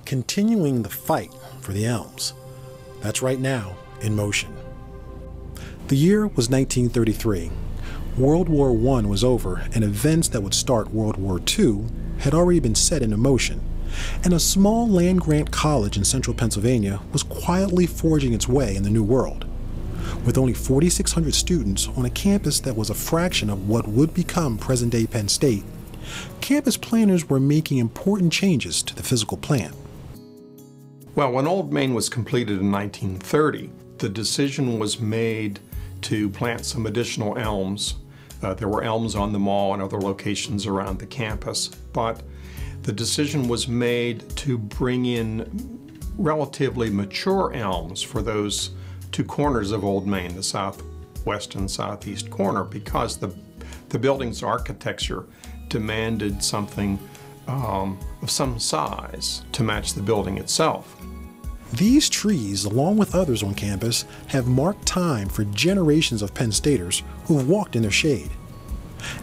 continuing the fight for the elms. That's right now in motion. The year was 1933. World War I was over, and events that would start World War II had already been set into motion, and a small land-grant college in central Pennsylvania was quietly forging its way in the New World. With only 4,600 students on a campus that was a fraction of what would become present-day Penn State, campus planners were making important changes to the physical plant. Well, when Old Main was completed in 1930, the decision was made to plant some additional elms. There were elms on the mall and other locations around the campus, but the decision was made to bring in relatively mature elms for those two corners of Old Main, the southwest and southeast corner, because the building's architecture demanded something of some size to match the building itself. These trees, along with others on campus, have marked time for generations of Penn Staters who have walked in their shade.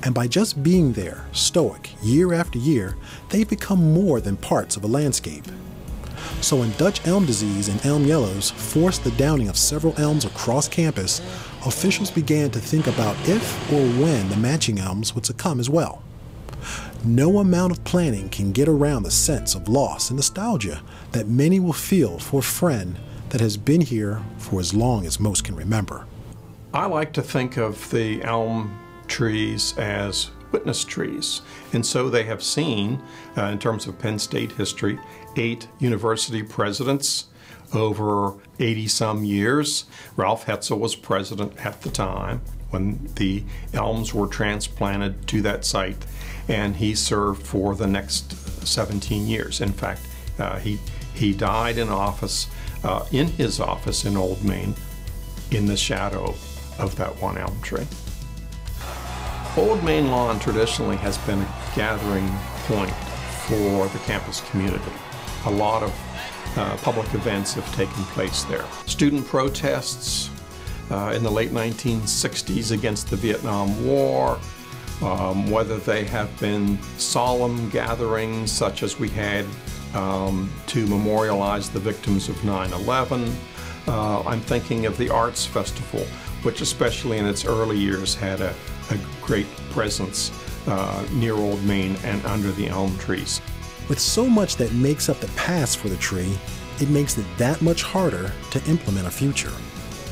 And by just being there, stoic, year after year, they've become more than parts of a landscape. So when Dutch elm disease and elm yellows forced the downing of several elms across campus, officials began to think about if or when the matching elms would succumb as well. No amount of planning can get around the sense of loss and nostalgia that many will feel for a friend that has been here for as long as most can remember. I like to think of the elm trees as witness trees, and so they have seen, in terms of Penn State history, 8 university presidents over 80-some years. Ralph Hetzel was president at the time when the elms were transplanted to that site, and he served for the next 17 years. In fact, he died in office, in his office in Old Main, in the shadow of that one elm tree. Old Main Lawn traditionally has been a gathering point for the campus community. A lot of public events have taken place there. Student protests in the late 1960s against the Vietnam War, whether they have been solemn gatherings such as we had to memorialize the victims of 9/11. I'm thinking of the Arts Festival, which especially in its early years had a great presence near Old Main and under the elm trees. With so much that makes up the past for the tree, it makes it that much harder to implement a future.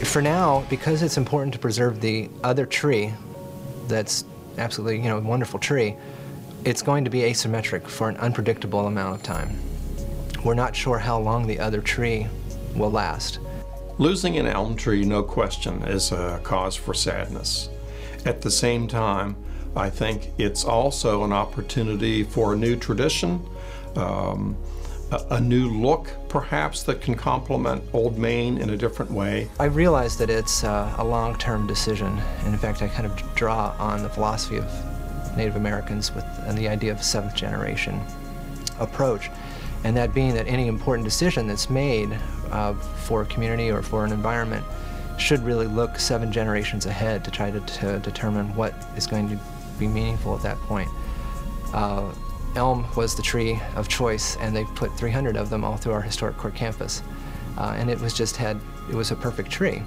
For now, because it's important to preserve the other tree, that's absolutely, a wonderful tree, it's going to be asymmetric for an unpredictable amount of time. We're not sure how long the other tree will last. Losing an elm tree, no question, is a cause for sadness. At the same time, I think it's also an opportunity for a new tradition, a new look, perhaps, that can complement Old Main in a different way. I realize that it's a long-term decision. And in fact, I kind of draw on the philosophy of Native Americans and the idea of a 7th generation approach. And that being that any important decision that's made for a community or for an environment should really look 7 generations ahead to try to determine what is going to be meaningful at that point. Elm was the tree of choice, and they put 300 of them all through our historic core campus. And it was a perfect tree.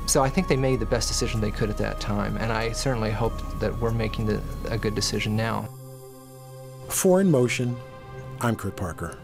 So I think they made the best decision they could at that time, and I certainly hope that we're making a good decision now. For In Motion, I'm Kurt Parker.